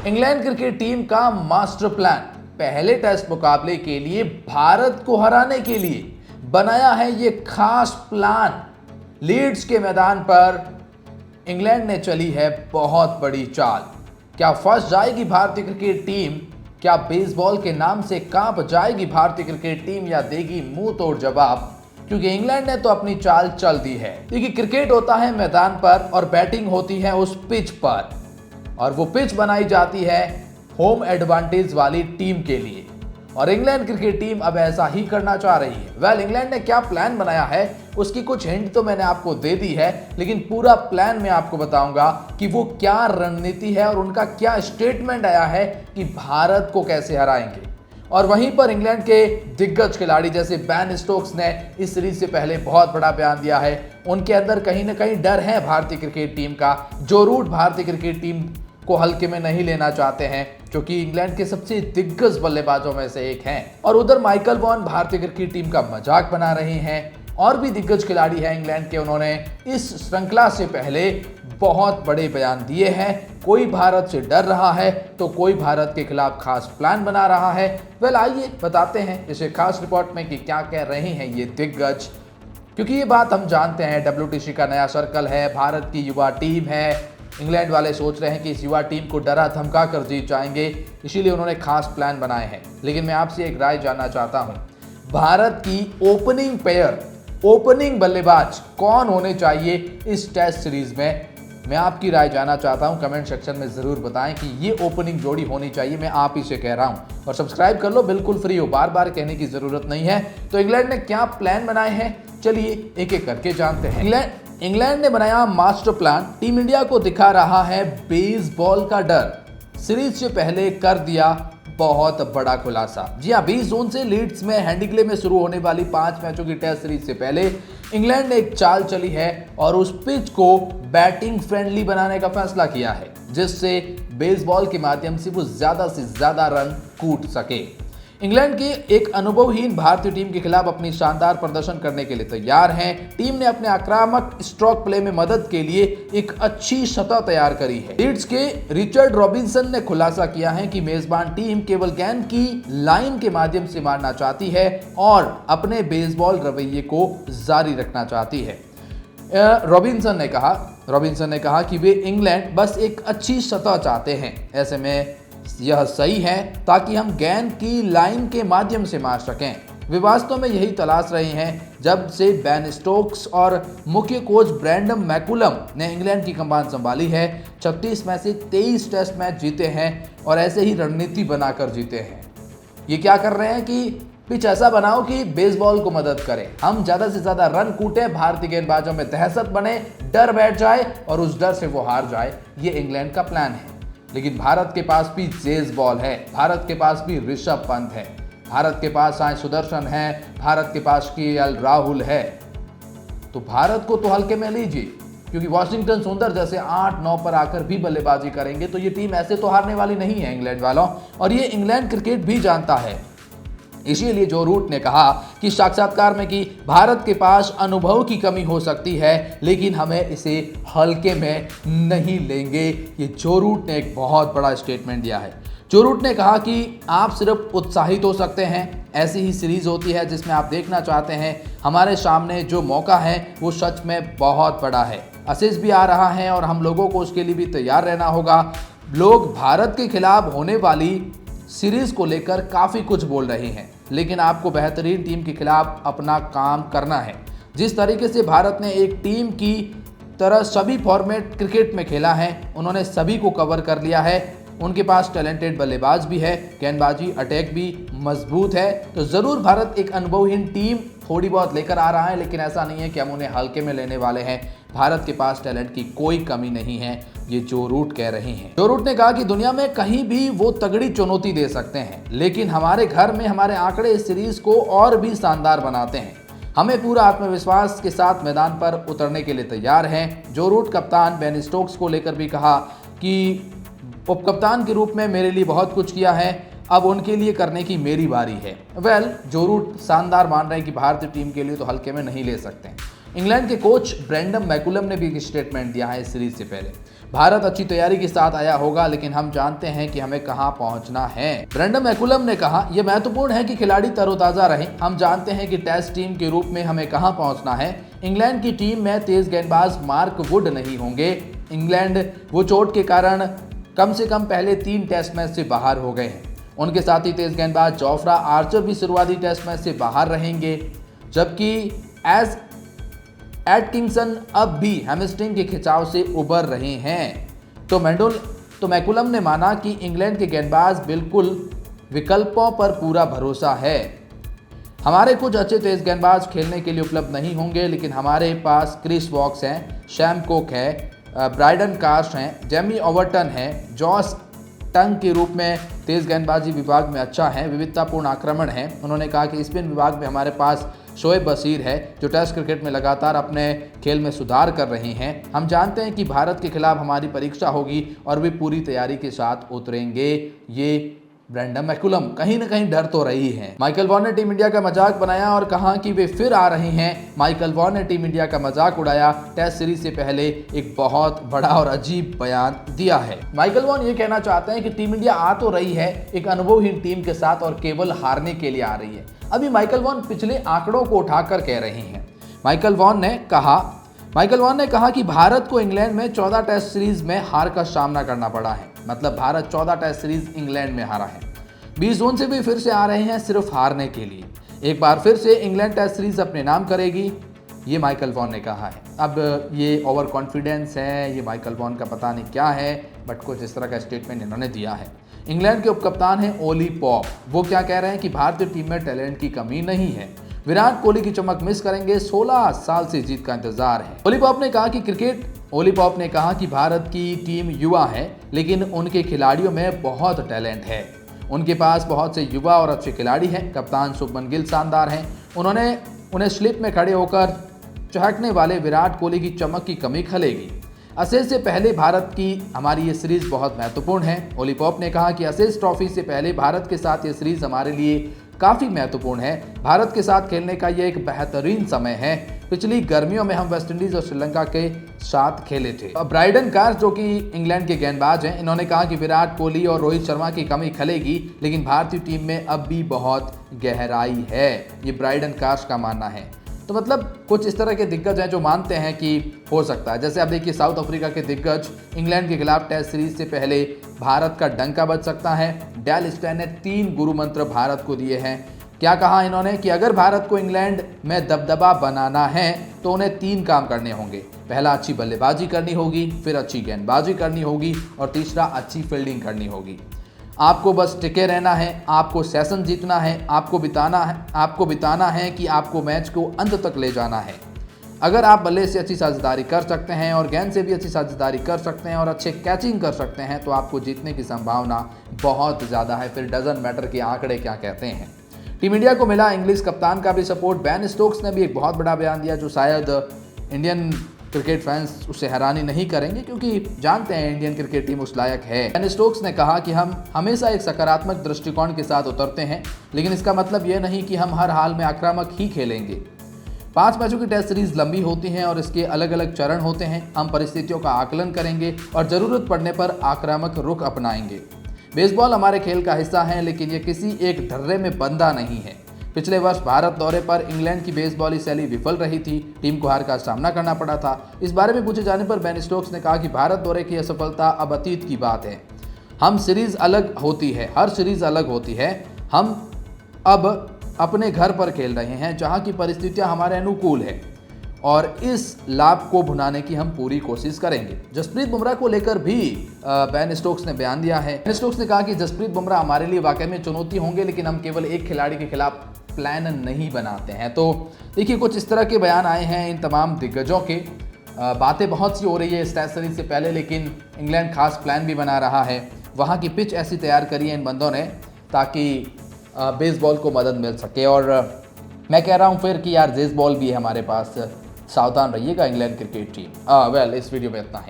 England cricket team का master plan पहले test मुकाबले के लिए भारत को हराने के लिए बनाया है ये खास प्लान। लीड्स के मैदान पर इंग्लैंड ने चली है बहुत बड़ी चाल। क्या फंस जाएगी भारतीय क्रिकेट टीम? क्या बेसबॉल के नाम से कांप जाएगी भारतीय क्रिकेट टीम या देगी मुंह तोड़ जवाब? क्योंकि इंग्लैंड ने तो अपनी चाल चल दी है। क्योंकि क्रिकेट होता है मैदान पर और बैटिंग होती है उस पिच पर, और वो पिच बनाई जाती है होम एडवांटेज वाली टीम के लिए। और इंग्लैंड क्रिकेट टीम अब ऐसा ही करना चाह रही है। इंग्लैंड ने क्या प्लान बनाया है उसकी कुछ हिंट तो मैंने आपको दे दी है, लेकिन पूरा प्लान मैं आपको बताऊंगा कि वो क्या रणनीति है और उनका क्या स्टेटमेंट आया है कि भारत को कैसे हराएंगे। और वहीं पर इंग्लैंड के दिग्गज खिलाड़ी जैसे बेन स्टोक्स ने इस सीरीज से पहले बहुत बड़ा बयान दिया है। उनके अंदर कहीं ना कहीं डर है भारतीय क्रिकेट टीम का। जो रूट भारतीय क्रिकेट टीम को हल्के में नहीं लेना चाहते हैं, क्योंकि इंग्लैंड के सबसे दिग्गज बल्लेबाजों में से एक हैं। और उधर माइकल वॉन भारतीय क्रिकेट टीम का मजाक बना रहे हैं। और भी दिग्गज खिलाड़ी हैं इंग्लैंड के, उन्होंने इस श्रृंखला से पहले बहुत बड़े बयान दिए हैं। कोई भारत से डर रहा है तो कोई भारत के खिलाफ खास प्लान बना रहा है। आइए बताते हैं इसे खास रिपोर्ट में कि क्या कह रहे हैं ये दिग्गज, क्योंकि ये बात हम जानते हैं WTC का नया सर्कल है, भारत की युवा टीम है। इंग्लैंड वाले सोच रहे हैं कि इस युवा टीम को डरा धमका कर जीत जाएंगे, इसीलिए उन्होंने खास प्लान बनाए हैं। लेकिन मैं आपसे एक राय जानना चाहता हूं, भारत की ओपनिंग पेयर, ओपनिंग बल्लेबाज कौन होने चाहिए इस टेस्ट सीरीज में? मैं आपकी राय जानना चाहता हूं। कमेंट सेक्शन में जरूर बताएं कि ये ओपनिंग जोड़ी होनी चाहिए। मैं आप ही से कह रहा हूं। और सब्सक्राइब कर लो, बिल्कुल फ्री हो, बार बार कहने की जरूरत नहीं है। तो इंग्लैंड ने क्या प्लान बनाए हैं, चलिए एक एक करके जानते हैं। इंग्लैंड ने बनाया मास्टर प्लान। टीम इंडिया को दिखा रहा है बेसबॉल का डर। सीरीज से पहले कर दिया बहुत बड़ा खुलासा। जी हाँ, 20 जून से लीड्स में हैंडिक्ले में शुरू होने वाली 5 मैचों की टेस्ट सीरीज से पहले इंग्लैंड ने एक चाल चली है और उस पिच को बैटिंग फ्रेंडली बनाने का फैसला किया है, जिससे बेसबॉल के माध्यम से वो ज्यादा से ज्यादा रन कूट सके। इंग्लैंड की एक अनुभवहीन भारतीय टीम के खिलाफ अपनी शानदार प्रदर्शन करने के लिए तैयार हैं। टीम ने अपने आक्रामक स्ट्रोक प्ले में मदद के लिए एक अच्छी सतह तैयार करी है। लीड्स के रिचर्ड रॉबिन्सन ने खुलासा किया है कि मेजबान टीम केवल गेंद की लाइन के माध्यम से मारना चाहती है और अपने बेसबॉल रवैये को जारी रखना चाहती है। रॉबिन्सन ने कहा कि वे इंग्लैंड बस एक अच्छी सतह चाहते हैं। ऐसे में यह सही है ताकि हम गेंद की लाइन के माध्यम से मार सकें। वे वास्तव में यही तलाश रहे हैं जब से बेन स्टोक्स और मुख्य कोच ब्रैंडन मैकुलम ने इंग्लैंड की कमान संभाली है। 36 में से 23 टेस्ट मैच जीते हैं और ऐसे ही रणनीति बनाकर जीते हैं। ये क्या कर रहे हैं कि पिच ऐसा बनाओ कि बेसबॉल को मदद करे, हम ज्यादा से ज्यादा रन कूटे, भारतीय गेंदबाजों में दहशत बने, डर बैठ जाए और उस डर से वो हार जाए। ये इंग्लैंड का प्लान है। लेकिन भारत के पास भी जेज बॉल है, भारत के पास भी ऋषभ पंत है, भारत के पास साई सुदर्शन है, भारत के पास KL राहुल है। तो भारत को तो हल्के में लीजिए, क्योंकि वॉशिंगटन सुंदर जैसे 8-9 पर आकर भी बल्लेबाजी करेंगे तो ये टीम ऐसे तो हारने वाली नहीं है इंग्लैंड वालों। और ये इंग्लैंड क्रिकेट भी जानता है। इसीलिए जो रूट ने कहा कि साक्षात्कार में कि भारत के पास अनुभव की कमी हो सकती है, लेकिन हमें इसे हल्के में नहीं लेंगे। ये जो रूट ने एक बहुत बड़ा स्टेटमेंट दिया है। जो रूट ने कहा कि आप सिर्फ उत्साहित हो सकते हैं, ऐसी ही सीरीज होती है जिसमें आप देखना चाहते हैं। हमारे सामने जो मौका है वो सच में बहुत बड़ा है। आशीष भी आ रहा है और हम लोगों को उसके लिए भी तैयार रहना होगा। लोग भारत के खिलाफ होने वाली सीरीज को लेकर काफ़ी कुछ बोल रहे हैं, लेकिन आपको बेहतरीन टीम के खिलाफ अपना काम करना है। जिस तरीके से भारत ने एक टीम की तरह सभी फॉर्मेट क्रिकेट में खेला है, उन्होंने सभी को कवर कर लिया है। उनके पास टैलेंटेड बल्लेबाज भी है, गेंदबाजी अटैक भी मजबूत है। तो ज़रूर भारत एक अनुभवहीन टीम थोड़ी बहुत लेकर आ रहा है, लेकिन ऐसा नहीं है कि हम उन्हें हल्के में लेने वाले हैं। भारत के पास टैलेंट की कोई कमी नहीं है, ये जो रूट कह रहे हैं। जो रूट ने कहा कि दुनिया में कहीं भी वो तगड़ी चुनौती दे सकते हैं, लेकिन हमारे घर में हमारे आंकड़े इस सीरीज को और भी शानदार बनाते हैं। हमें पूरा आत्मविश्वास के साथ मैदान पर उतरने के लिए तैयार हैं। जो रूट कप्तान बेन स्टोक्स को लेकर भी कहा कि उप कप्तान के रूप में मेरे लिए बहुत कुछ किया है, अब उनके लिए करने की मेरी बारी है। जो रूट शानदार मान रहे हैं कि भारतीय टीम के लिए तो हल्के में नहीं ले सकते। इंग्लैंड के कोच ब्रैंडन मैकुलम ने भी एक स्टेटमेंट दिया है इस सीरीज से पहले। भारत अच्छी तैयारी के साथ आया होगा, लेकिन हम जानते हैं कि हमें कहां पहुंचना है। ब्रेंडन मैकुलम ने कहा, यह महत्वपूर्ण है कि खिलाड़ी तरोताजा रहें। हम जानते हैं कि टेस्ट टीम के रूप में हमें कहां पहुंचना है। इंग्लैंड की टीम में तेज गेंदबाज मार्क वुड नहीं होंगे। इंग्लैंड वो चोट के कारण कम से कम पहले 3 टेस्ट मैच से बाहर हो गए हैं। उनके साथ ही तेज गेंदबाज जोफ्रा आर्चर भी शुरुआती टेस्ट मैच से बाहर रहेंगे, जबकि एटकिंसन अब भी हैमस्ट्रिंग के खिंचाव से उबर रहे हैं। तो मैकुलम ने माना कि इंग्लैंड के गेंदबाज बिल्कुल विकल्पों पर पूरा भरोसा है। हमारे कुछ अच्छे तेज गेंदबाज खेलने के लिए उपलब्ध नहीं होंगे, लेकिन हमारे पास क्रिस वॉक्स हैं, शैम कोक है, ब्राइडन कास्ट हैं, जेमी ओवर्टन है, जॉस टंग के रूप में तेज गेंदबाजी विभाग में अच्छा है, विविधतापूर्ण आक्रमण है। उन्होंने कहा कि स्पिन विभाग में हमारे पास शोएब बशीर है, जो टेस्ट क्रिकेट में लगातार अपने खेल में सुधार कर रहे हैं। हम जानते हैं कि भारत के खिलाफ हमारी परीक्षा होगी और वे पूरी तैयारी के साथ उतरेंगे। ये ब्रेंडन मैकुलम कहीं ना कहीं डर तो रही है। माइकल वॉन ने टीम इंडिया का मजाक बनाया और कहा कि वे फिर आ रहे हैं। माइकल वॉन ने टीम इंडिया का मजाक उड़ाया। टेस्ट सीरीज से पहले एक बहुत बड़ा और अजीब बयान दिया है। माइकल वॉन ये कहना चाहते हैं कि टीम इंडिया आ तो रही है एक अनुभवहीन टीम के साथ और केवल हारने के लिए आ रही है। अभी माइकल वॉन पिछले आंकड़ों को उठाकर कह रहे हैं। माइकल वॉन ने कहा कि भारत को इंग्लैंड में 14 टेस्ट सीरीज में हार का सामना करना पड़ा है। मतलब भारत 14 टेस्ट सीरीज इंग्लैंड में हारा है। 20 जून से भी फिर से आ रहे हैं सिर्फ हारने के लिए। एक बार फिर से इंग्लैंड टेस्ट सीरीज अपने नाम करेगी, ये माइकल वॉन ने कहा है। अब ये ओवर कॉन्फिडेंस है, ये माइकल वॉन का पता नहीं क्या है, बट कुछ इस तरह का स्टेटमेंट इन्होंने दिया है। इंग्लैंड के उपकप्तान हैं ओली पॉप। वो क्या कह रहे हैं कि भारतीय टीम में टैलेंट की कमी नहीं है। विराट कोहली की चमक मिस करेंगे, 16 साल से जीत का इंतजार है। ओली पॉप ने कहा कि भारत की टीम युवा है, लेकिन उनके खिलाड़ियों में बहुत टैलेंट है। उनके पास बहुत से युवा और अच्छे खिलाड़ी हैं। कप्तान शुभमन गिल शानदार हैं। उन्हें स्लिप में खड़े होकर चहकने वाले विराट कोहली की चमक की कमी खलेगी। एशेज से पहले भारत की हमारी ये सीरीज बहुत महत्वपूर्ण है। ओली पॉप ने कहा कि एशेज ट्रॉफी से पहले भारत के साथ ये सीरीज हमारे लिए काफ़ी महत्वपूर्ण है। भारत के साथ खेलने का ये एक बेहतरीन समय है। पिछली गर्मियों में हम वेस्टइंडीज और श्रीलंका के साथ खेले थे। ब्राइडन कास्ट, जो कि इंग्लैंड के गेंदबाज हैं, इन्होंने कहा कि विराट कोहली और रोहित शर्मा की कमी खलेगी, लेकिन भारतीय टीम में अब भी बहुत गहराई है। ये ब्राइडन कास्ट का मानना है। तो मतलब कुछ इस तरह के दिग्गज हैं जो मानते हैं कि हो सकता है। जैसे आप देखिए, साउथ अफ्रीका के दिग्गज इंग्लैंड के खिलाफ टेस्ट सीरीज से पहले भारत का डंका बज सकता है। डेल स्टेन ने 3 गुरु मंत्र भारत को दिए हैं। क्या कहा इन्होंने कि अगर भारत को इंग्लैंड में दबदबा बनाना है तो उन्हें 3 काम करने होंगे। पहला, अच्छी बल्लेबाजी करनी होगी, फिर अच्छी गेंदबाजी करनी होगी और तीसरा, अच्छी फील्डिंग करनी होगी। आपको बस टिके रहना है, आपको सेशन जीतना है, आपको बिताना है कि आपको मैच को अंत तक ले जाना है। अगर आप बल्ले से अच्छी साझेदारी कर सकते हैं और गेंद से भी अच्छी साझेदारी कर सकते हैं और अच्छे कैचिंग कर सकते हैं, तो आपको जीतने की संभावना बहुत ज़्यादा है। फिर डजंट मैटर कि आंकड़े क्या कहते हैं। टीम इंडिया को मिला इंग्लिश कप्तान का भी सपोर्ट। बेन स्टोक्स ने भी एक बहुत बड़ा बयान दिया, जो शायद इंडियन क्रिकेट फैंस उससे हैरानी नहीं करेंगे, क्योंकि जानते हैं इंडियन क्रिकेट टीम उस लायक है। बेन स्टोक्स ने कहा कि हम हमेशा एक सकारात्मक दृष्टिकोण के साथ उतरते हैं, लेकिन इसका मतलब यह नहीं कि हम हर हाल में आक्रामक ही खेलेंगे। 5 मैचों की टेस्ट सीरीज लंबी होती हैं और इसके अलग अलग चरण होते हैं। हम परिस्थितियों का आकलन करेंगे और ज़रूरत पड़ने पर आक्रामक रुख अपनाएंगे। बेसबॉल हमारे खेल का हिस्सा है, लेकिन ये किसी एक ढर्रे में बंधा नहीं है। पिछले वर्ष भारत दौरे पर इंग्लैंड की बेसबॉली शैली विफल रही थी। टीम को हार का सामना करना पड़ा था। इस बारे में पूछे जाने पर बेन स्टोक्स ने कहा कि भारत दौरे की असफलता अब अतीत की बात है। हर सीरीज अलग होती है। हम अब अपने घर पर खेल रहे हैं, जहां की परिस्थितियां हमारे अनुकूल है और इस लाभ को भुनाने की हम पूरी कोशिश करेंगे। जसप्रीत बुमराह को लेकर भी बेन स्टोक्स ने बयान दिया है। बेन स्टोक्स ने कहा कि जसप्रीत बुमराह हमारे लिए वाकई में चुनौती होंगे, लेकिन हम केवल एक खिलाड़ी के खिलाफ प्लान नहीं बनाते हैं। तो देखिए, कुछ इस तरह के बयान आए हैं इन तमाम दिग्गजों के। बातें बहुत सी हो रही है इस टेस्ट सीरीज से पहले, लेकिन इंग्लैंड खास प्लान भी बना रहा है। वहाँ की पिच ऐसी तैयार करी है इन बंदों ने ताकि बेसबॉल को मदद मिल सके। और मैं कह रहा हूँ फिर कि यार बेसबॉल भी है हमारे पास। सावधान रहिएगा इंग्लैंड क्रिकेट टीम। इस वीडियो में इतना है।